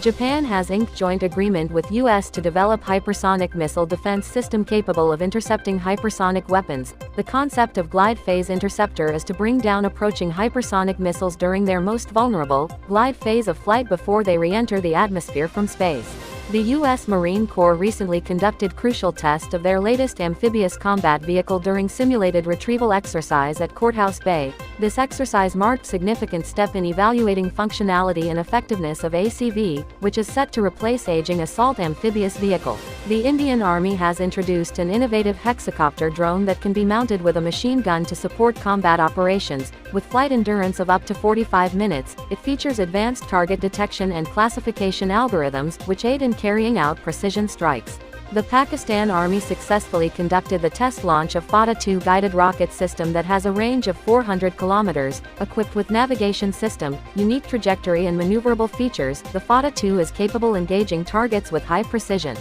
Japan has inked joint agreement with U.S. to develop hypersonic missile defense system capable of intercepting hypersonic weapons. The concept of glide phase interceptor is to bring down approaching hypersonic missiles during their most vulnerable, glide phase of flight before they re-enter the atmosphere from space. The U.S. Marine Corps recently conducted crucial tests of their latest amphibious combat vehicle during simulated retrieval exercise at Courthouse Bay. This exercise marked significant step in evaluating functionality and effectiveness of ACV, which is set to replace aging assault amphibious vehicle. The Indian Army has introduced an innovative Hexacopter drone that can be mounted with a machine gun to support combat operations. With flight endurance of up to 45 minutes, it features advanced target detection and classification algorithms, which aid in carrying out precision strikes. The Pakistan Army successfully conducted the test launch of Fatah-II guided rocket system that has a range of 400 kilometers, equipped with navigation system, unique trajectory and maneuverable features. The Fatah-II is capable engaging targets with high precision.